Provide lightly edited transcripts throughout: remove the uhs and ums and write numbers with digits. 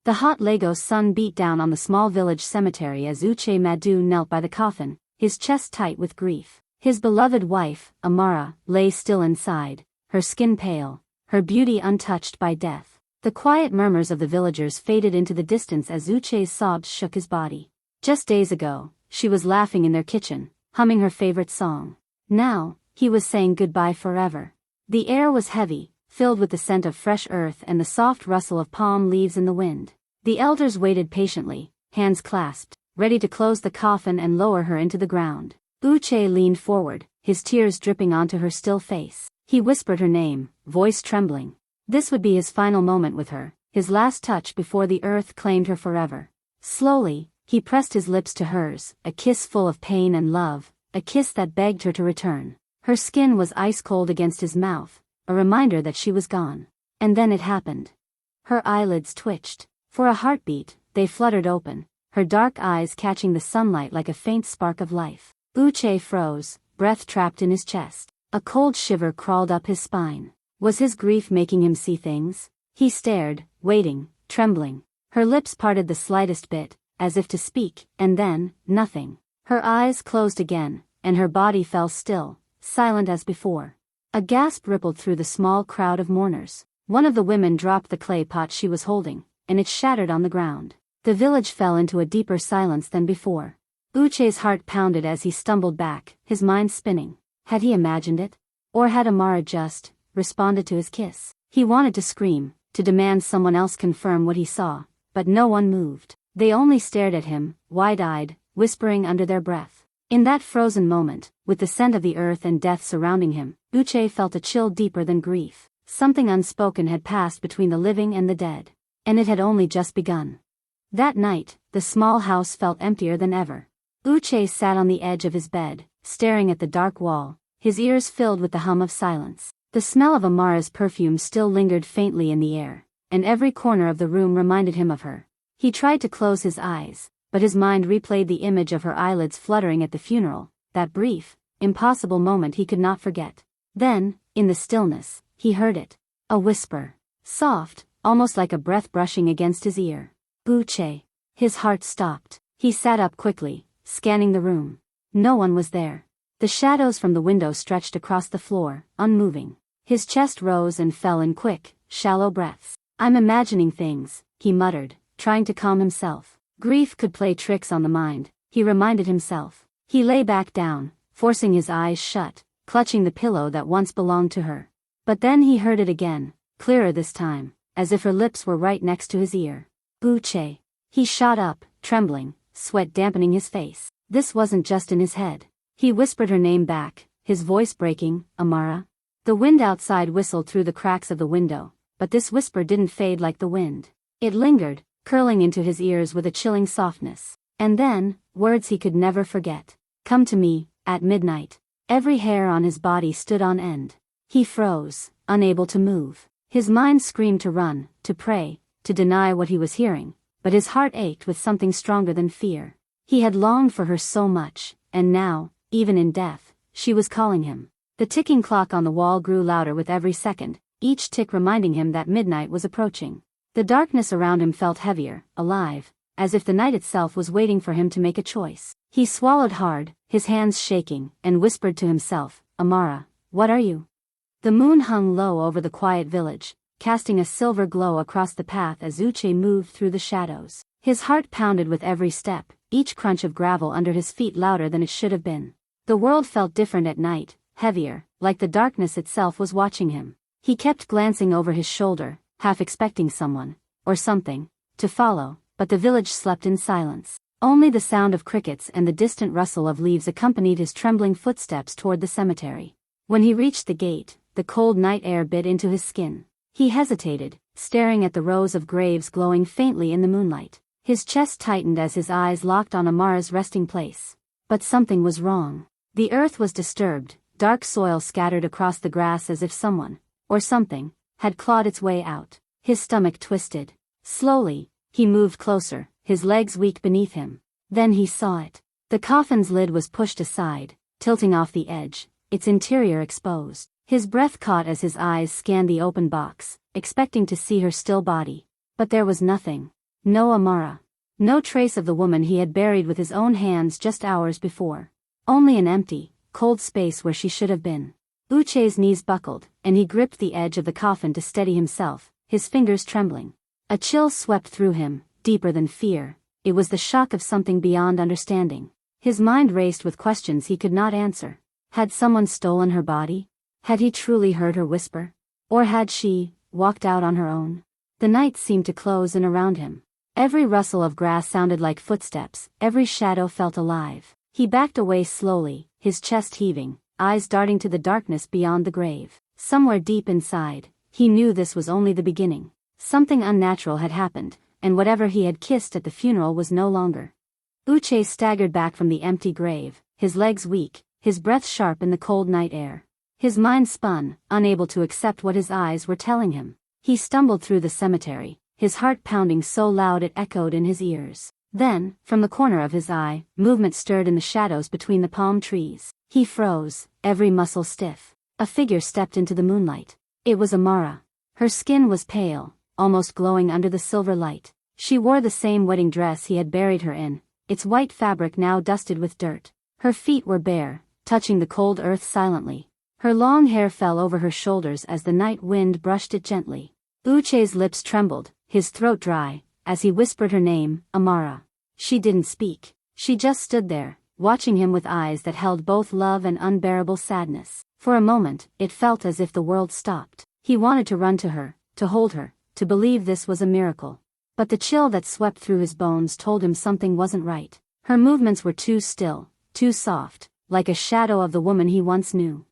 The hot Lagos sun beat down on the small village cemetery as Uche knelt by the coffin, his chest tight with grief. His beloved wife, Amara, lay still inside, her skin pale, her beauty untouched by death. The quiet murmurs of the villagers faded into the distance as Uche's sobs shook his body. Just days ago, she was laughing in their kitchen, humming her favorite song. Now, he was saying goodbye forever. The air was heavy, filled with the scent of fresh earth and the soft rustle of palm leaves in the wind. The elders waited patiently, hands clasped, ready to close the coffin and lower her into the ground. Uche leaned forward, his tears dripping onto her still face. He whispered her name, voice trembling. This would be his final moment with her, his last touch before the earth claimed her forever. Slowly, he pressed his lips to hers, a kiss full of pain and love, a kiss that begged her to return. Her skin was ice cold against his mouth, a reminder that she was gone. And then it happened. Her eyelids twitched. For a heartbeat, they fluttered open, her dark eyes catching the sunlight like a faint spark of life. Uche froze, breath trapped in his chest. A cold shiver crawled up his spine. Was his grief making him see things? He stared, waiting, trembling. Her lips parted the slightest bit, as if to speak, and then, nothing. Her eyes closed again, and her body fell still, silent as before. A gasp rippled through the small crowd of mourners. One of the women dropped the clay pot she was holding, and it shattered on the ground. The village fell into a deeper silence than before. Uche's heart pounded as he stumbled back, his mind spinning. Had he imagined it? Or had Amara just responded to his kiss? He wanted to scream, to demand someone else confirm what he saw, but no one moved. They only stared at him, wide-eyed, whispering under their breath. In that frozen moment, with the scent of the earth and death surrounding him, Uche felt a chill deeper than grief. Something unspoken had passed between the living and the dead. And it had only just begun. That night, the small house felt emptier than ever. Uche sat on the edge of his bed, staring at the dark wall, his ears filled with the hum of silence. The smell of Amara's perfume still lingered faintly in the air, and every corner of the room reminded him of her. He tried to close his eyes, but his mind replayed the image of her eyelids fluttering at the funeral, that brief, impossible moment he could not forget. Then, in the stillness, he heard it. A whisper. Soft, almost like a breath brushing against his ear. Uche. His heart stopped. He sat up quickly, scanning the room. No one was there. The shadows from the window stretched across the floor, unmoving. His chest rose and fell in quick, shallow breaths. I'm imagining things, he muttered, trying to calm himself. Grief could play tricks on the mind, he reminded himself. He lay back down, forcing his eyes shut, clutching the pillow that once belonged to her. But then he heard it again, clearer this time, as if her lips were right next to his ear. Uche. He shot up, trembling, sweat dampening his face. This wasn't just in his head. He whispered her name back, his voice breaking, Amara. The wind outside whistled through the cracks of the window, but this whisper didn't fade like the wind. It lingered, curling into his ears with a chilling softness. And then, words he could never forget. Come to me, at midnight. Every hair on his body stood on end. He froze, unable to move. His mind screamed to run, to pray, to deny what he was hearing, but his heart ached with something stronger than fear. He had longed for her so much, and now, even in death, she was calling him. The ticking clock on the wall grew louder with every second, each tick reminding him that midnight was approaching. The darkness around him felt heavier, alive, as if the night itself was waiting for him to make a choice. He swallowed hard, his hands shaking, and whispered to himself, Amara, what are you? The moon hung low over the quiet village, casting a silver glow across the path as Uche moved through the shadows. His heart pounded with every step, each crunch of gravel under his feet louder than it should have been. The world felt different at night, heavier, like the darkness itself was watching him. He kept glancing over his shoulder, half expecting someone, or something, to follow, but the village slept in silence. Only the sound of crickets and the distant rustle of leaves accompanied his trembling footsteps toward the cemetery. When he reached the gate, the cold night air bit into his skin. He hesitated, staring at the rows of graves glowing faintly in the moonlight. His chest tightened as his eyes locked on Amara's resting place. But something was wrong. The earth was disturbed, dark soil scattered across the grass as if someone, or something, had clawed its way out. His stomach twisted. Slowly, he moved closer, his legs weak beneath him. Then he saw it. The coffin's lid was pushed aside, tilting off the edge, its interior exposed. His breath caught as his eyes scanned the open box, expecting to see her still body. But there was nothing. No Amara. No trace of the woman he had buried with his own hands just hours before. Only an empty, cold space where she should have been. Uche's knees buckled, and he gripped the edge of the coffin to steady himself, his fingers trembling. A chill swept through him, deeper than fear. It was the shock of something beyond understanding. His mind raced with questions he could not answer. Had someone stolen her body? Had he truly heard her whisper? Or had she walked out on her own? The night seemed to close in around him. Every rustle of grass sounded like footsteps, every shadow felt alive. He backed away slowly, his chest heaving, eyes darting to the darkness beyond the grave. Somewhere deep inside, he knew this was only the beginning. Something unnatural had happened, and whatever he had kissed at the funeral was no longer. Uche staggered back from the empty grave, his legs weak, his breath sharp in the cold night air. His mind spun, unable to accept what his eyes were telling him. He stumbled through the cemetery, his heart pounding so loud it echoed in his ears. Then, from the corner of his eye, movement stirred in the shadows between the palm trees. He froze, every muscle stiff. A figure stepped into the moonlight. It was Amara. Her skin was pale, almost glowing under the silver light. She wore the same wedding dress he had buried her in, its white fabric now dusted with dirt. Her feet were bare, touching the cold earth silently. Her long hair fell over her shoulders as the night wind brushed it gently. Uche's lips trembled, his throat dry, as he whispered her name, Amara. She didn't speak. She just stood there, watching him with eyes that held both love and unbearable sadness. For a moment, it felt as if the world stopped. He wanted to run to her, to hold her, to believe this was a miracle. But the chill that swept through his bones told him something wasn't right. Her movements were too still, too soft, like a shadow of the woman he once knew.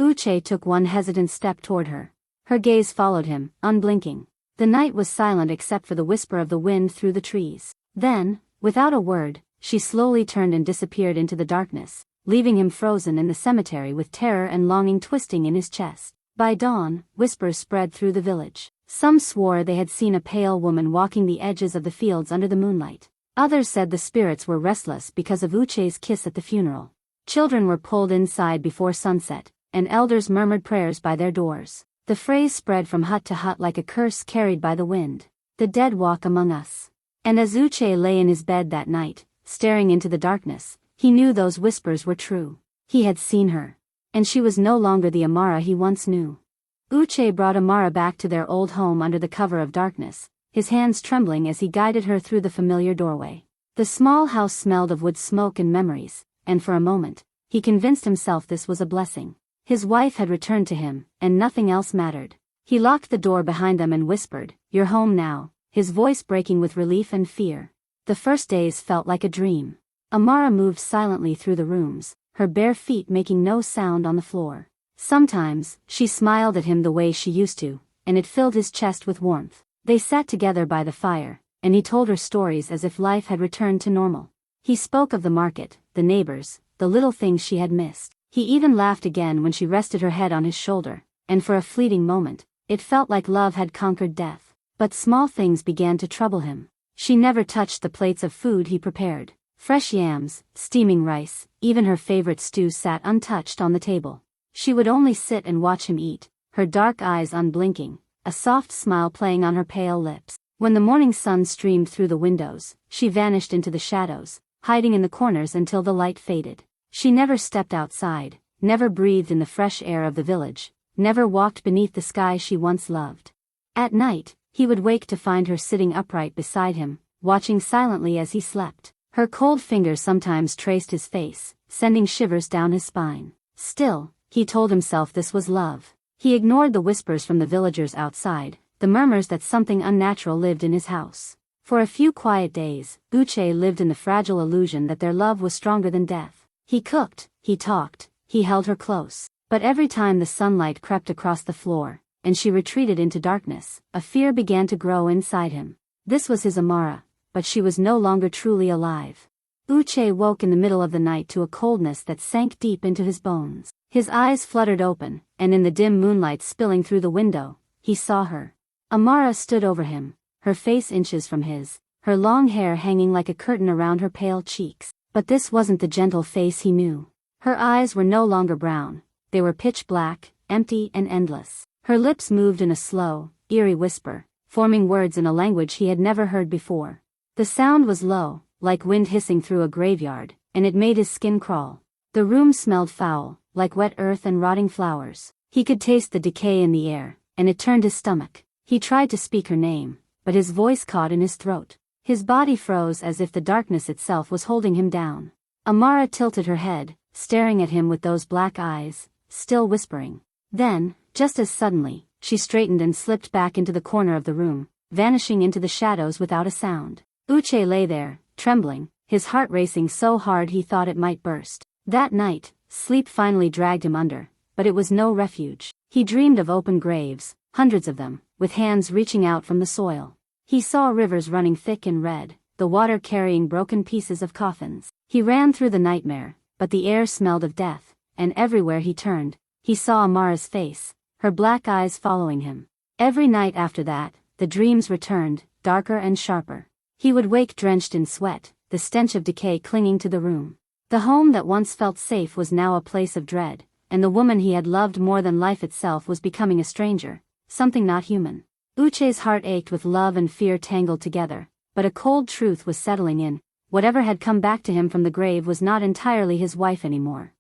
Uche took one hesitant step toward her. Her gaze followed him, unblinking. The night was silent except for the whisper of the wind through the trees. Then, without a word, she slowly turned and disappeared into the darkness, leaving him frozen in the cemetery with terror and longing twisting in his chest. By dawn, whispers spread through the village. Some swore they had seen a pale woman walking the edges of the fields under the moonlight. Others said the spirits were restless because of Uche's kiss at the funeral. Children were pulled inside before sunset, and elders murmured prayers by their doors. The phrase spread from hut to hut like a curse carried by the wind. The dead walk among us. And as Uche lay in his bed that night, staring into the darkness, he knew those whispers were true. He had seen her. And she was no longer the Amara he once knew. Uche brought Amara back to their old home under the cover of darkness, his hands trembling as he guided her through the familiar doorway. The small house smelled of wood smoke and memories, and for a moment, he convinced himself this was a blessing. His wife had returned to him, and nothing else mattered. He locked the door behind them and whispered, "You're home now," his voice breaking with relief and fear. The first days felt like a dream. Amara moved silently through the rooms, her bare feet making no sound on the floor. Sometimes, she smiled at him the way she used to, and it filled his chest with warmth. They sat together by the fire, and he told her stories as if life had returned to normal. He spoke of the market, the neighbors, the little things she had missed. He even laughed again when she rested her head on his shoulder, and for a fleeting moment, it felt like love had conquered death. But small things began to trouble him. She never touched the plates of food he prepared. Fresh yams, steaming rice, even her favorite stew sat untouched on the table. She would only sit and watch him eat, her dark eyes unblinking, a soft smile playing on her pale lips. When the morning sun streamed through the windows, she vanished into the shadows, hiding in the corners until the light faded. She never stepped outside, never breathed in the fresh air of the village, never walked beneath the sky she once loved. At night, he would wake to find her sitting upright beside him, watching silently as he slept. Her cold fingers sometimes traced his face, sending shivers down his spine. Still, he told himself this was love. He ignored the whispers from the villagers outside, the murmurs that something unnatural lived in his house. For a few quiet days, Uche lived in the fragile illusion that their love was stronger than death. He cooked, he talked, he held her close. But every time the sunlight crept across the floor, and she retreated into darkness, a fear began to grow inside him. This was his Amara, but she was no longer truly alive. Uche woke in the middle of the night to a coldness that sank deep into his bones. His eyes fluttered open, and in the dim moonlight spilling through the window, he saw her. Amara stood over him, her face inches from his, her long hair hanging like a curtain around her pale cheeks. But this wasn't the gentle face he knew. Her eyes were no longer brown, they were pitch black, empty and endless. Her lips moved in a slow, eerie whisper, forming words in a language he had never heard before. The sound was low, like wind hissing through a graveyard, and it made his skin crawl. The room smelled foul, like wet earth and rotting flowers. He could taste the decay in the air, and it turned his stomach. He tried to speak her name, but his voice caught in his throat. His body froze as if the darkness itself was holding him down. Amara tilted her head, staring at him with those black eyes, still whispering. Then, just as suddenly, she straightened and slipped back into the corner of the room, vanishing into the shadows without a sound. Uche lay there, trembling, his heart racing so hard he thought it might burst. That night, sleep finally dragged him under, but it was no refuge. He dreamed of open graves, hundreds of them, with hands reaching out from the soil. He saw rivers running thick and red, the water carrying broken pieces of coffins. He ran through the nightmare, but the air smelled of death, and everywhere he turned, he saw Amara's face, her black eyes following him. Every night after that, the dreams returned, darker and sharper. He would wake drenched in sweat, the stench of decay clinging to the room. The home that once felt safe was now a place of dread, and the woman he had loved more than life itself was becoming a stranger, something not human. Uche's heart ached with love and fear tangled together, but a cold truth was settling in. Whatever had come back to him from the grave was not entirely his wife anymore.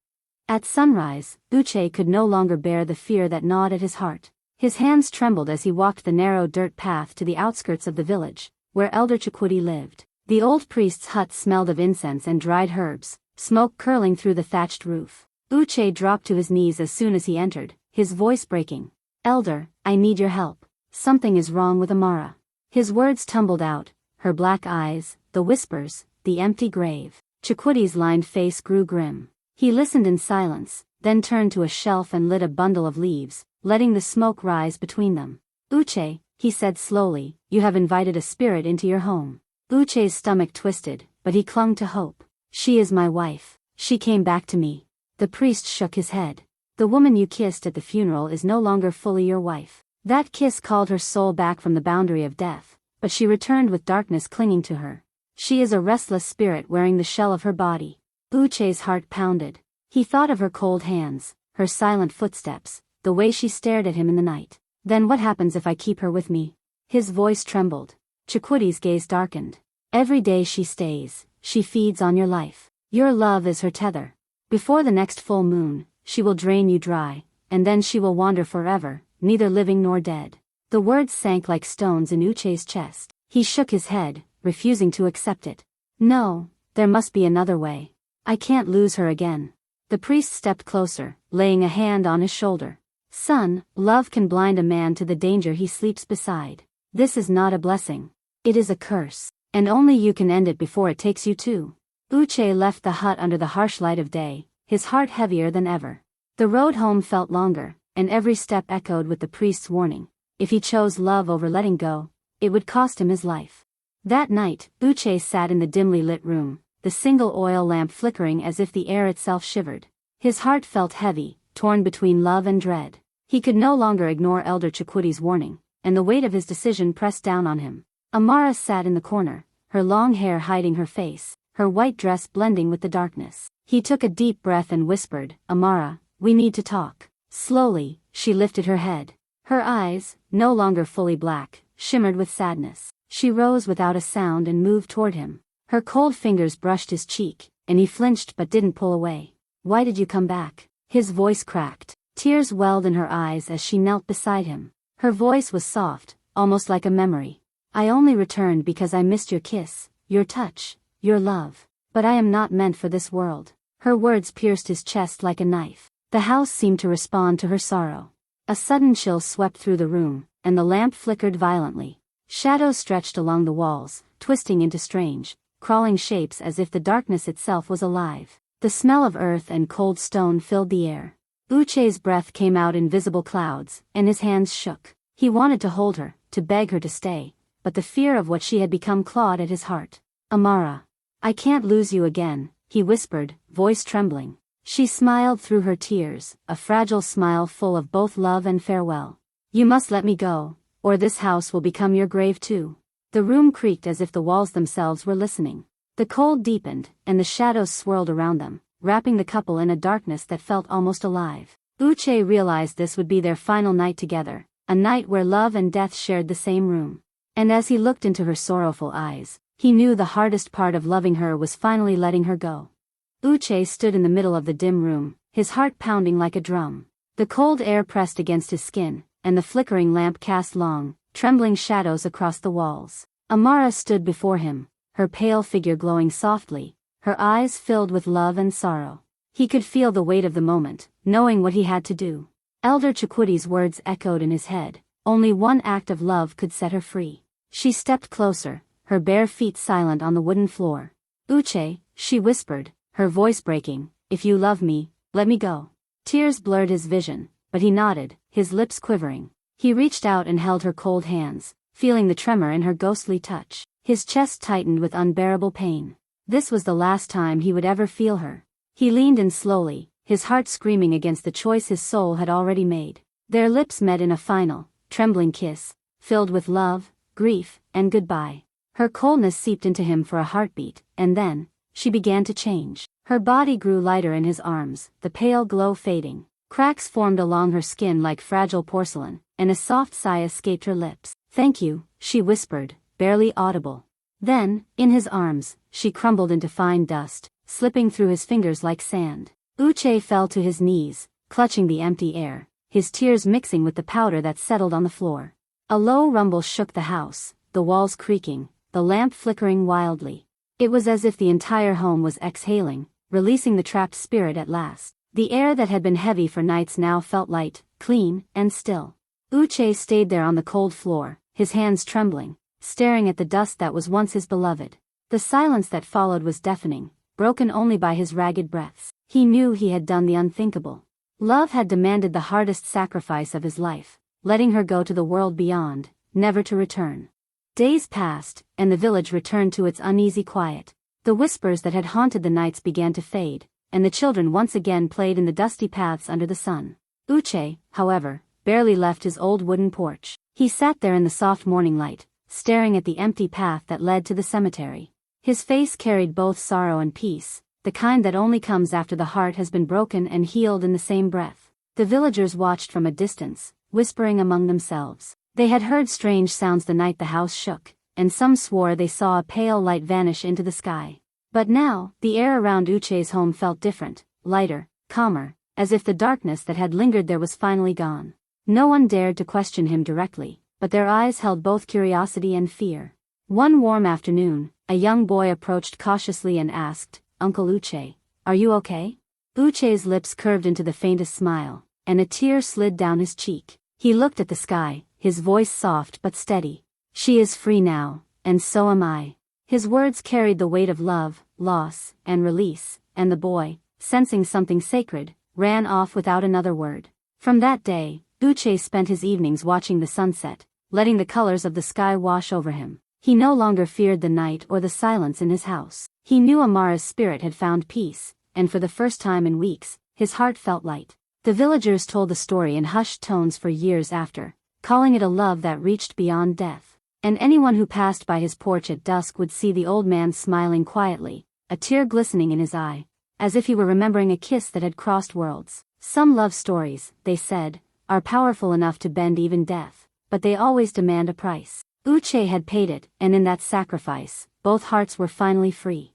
At sunrise, Uche could no longer bear the fear that gnawed at his heart. His hands trembled as he walked the narrow dirt path to the outskirts of the village, where Elder Chukwudi lived. The old priest's hut smelled of incense and dried herbs, smoke curling through the thatched roof. Uche dropped to his knees as soon as he entered, his voice breaking. "Elder, I need your help. Something is wrong with Amara." His words tumbled out, her black eyes, the whispers, the empty grave. Chukwudi's lined face grew grim. He listened in silence, then turned to a shelf and lit a bundle of leaves, letting the smoke rise between them. "Uche," he said slowly, "you have invited a spirit into your home." Uche's stomach twisted, but he clung to hope. "She is my wife. She came back to me." The priest shook his head. "The woman you kissed at the funeral is no longer fully your wife. That kiss called her soul back from the boundary of death, but she returned with darkness clinging to her. She is a restless spirit wearing the shell of her body." Uche's heart pounded. He thought of her cold hands, her silent footsteps, the way she stared at him in the night. "Then what happens if I keep her with me?" His voice trembled. Chukwudi's gaze darkened. "Every day she stays, she feeds on your life. Your love is her tether. Before the next full moon, she will drain you dry, and then she will wander forever, neither living nor dead." The words sank like stones in Uche's chest. He shook his head, refusing to accept it. "No, there must be another way. I can't lose her again." The priest stepped closer, laying a hand on his shoulder. "Son, love can blind a man to the danger he sleeps beside. This is not a blessing. It is a curse, and only you can end it before it takes you too." Uche left the hut under the harsh light of day, his heart heavier than ever. The road home felt longer, and every step echoed with the priest's warning. If he chose love over letting go, it would cost him his life. That night, Uche sat in the dimly lit room, the single oil lamp flickering as if the air itself shivered. His heart felt heavy, torn between love and dread. He could no longer ignore Elder Chukwudi's warning, and the weight of his decision pressed down on him. Amara sat in the corner, her long hair hiding her face, her white dress blending with the darkness. He took a deep breath and whispered, "Amara, we need to talk." Slowly, she lifted her head. Her eyes, no longer fully black, shimmered with sadness. She rose without a sound and moved toward him. Her cold fingers brushed his cheek, and he flinched but didn't pull away. "Why did you come back?" His voice cracked. Tears welled in her eyes as she knelt beside him. Her voice was soft, almost like a memory. "I only returned because I missed your kiss, your touch, your love. But I am not meant for this world." Her words pierced his chest like a knife. The house seemed to respond to her sorrow. A sudden chill swept through the room, and the lamp flickered violently. Shadows stretched along the walls, twisting into strange, crawling shapes as if the darkness itself was alive. The smell of earth and cold stone filled the air. Uche's breath came out in visible clouds, and his hands shook. He wanted to hold her, to beg her to stay, but the fear of what she had become clawed at his heart. "Amara, I can't lose you again," he whispered, voice trembling. She smiled through her tears, a fragile smile full of both love and farewell. "You must let me go, or this house will become your grave too." The room creaked as if the walls themselves were listening. The cold deepened, and the shadows swirled around them, wrapping the couple in a darkness that felt almost alive. Uche realized this would be their final night together, a night where love and death shared the same room. And as he looked into her sorrowful eyes, he knew the hardest part of loving her was finally letting her go. Uche stood in the middle of the dim room, his heart pounding like a drum. The cold air pressed against his skin, and the flickering lamp cast long, trembling shadows across the walls. Amara stood before him, her pale figure glowing softly, her eyes filled with love and sorrow. He could feel the weight of the moment, knowing what he had to do. Elder Chikwuti's words echoed in his head, only one act of love could set her free. She stepped closer, her bare feet silent on the wooden floor. Uche, she whispered, her voice breaking, if you love me, let me go. Tears blurred his vision, but he nodded, his lips quivering. He reached out and held her cold hands, feeling the tremor in her ghostly touch. His chest tightened with unbearable pain. This was the last time he would ever feel her. He leaned in slowly, his heart screaming against the choice his soul had already made. Their lips met in a final, trembling kiss, filled with love, grief, and goodbye. Her coldness seeped into him for a heartbeat, and then, she began to change. Her body grew lighter in his arms, the pale glow fading. Cracks formed along her skin like fragile porcelain, and a soft sigh escaped her lips. Thank you, she whispered, barely audible. Then, in his arms, she crumbled into fine dust, slipping through his fingers like sand. Uche fell to his knees, clutching the empty air, his tears mixing with the powder that settled on the floor. A low rumble shook the house, the walls creaking, the lamp flickering wildly. It was as if the entire home was exhaling, releasing the trapped spirit at last. The air that had been heavy for nights now felt light, clean, and still. Uche stayed there on the cold floor, his hands trembling, staring at the dust that was once his beloved. The silence that followed was deafening, broken only by his ragged breaths. He knew he had done the unthinkable. Love had demanded the hardest sacrifice of his life, letting her go to the world beyond, never to return. Days passed, and the village returned to its uneasy quiet. The whispers that had haunted the nights began to fade, and the children once again played in the dusty paths under the sun. Uche, however, barely left his old wooden porch. He sat there in the soft morning light, staring at the empty path that led to the cemetery. His face carried both sorrow and peace, the kind that only comes after the heart has been broken and healed in the same breath. The villagers watched from a distance, whispering among themselves. They had heard strange sounds the night the house shook, and some swore they saw a pale light vanish into the sky. But now, the air around Uche's home felt different, lighter, calmer, as if the darkness that had lingered there was finally gone. No one dared to question him directly, but their eyes held both curiosity and fear. One warm afternoon, a young boy approached cautiously and asked, "Uncle Uche, are you okay?" Uche's lips curved into the faintest smile, and a tear slid down his cheek. He looked at the sky, his voice soft but steady. "She is free now, and so am I." His words carried the weight of love, loss, and release, and the boy, sensing something sacred, ran off without another word. From that day, Uche spent his evenings watching the sunset, letting the colors of the sky wash over him. He no longer feared the night or the silence in his house. He knew Amara's spirit had found peace, and for the first time in weeks, his heart felt light. The villagers told the story in hushed tones for years after, calling it a love that reached beyond death. And anyone who passed by his porch at dusk would see the old man smiling quietly, a tear glistening in his eye, as if he were remembering a kiss that had crossed worlds. Some love stories, they said, are powerful enough to bend even death, but they always demand a price. Uche had paid it, and in that sacrifice, both hearts were finally free.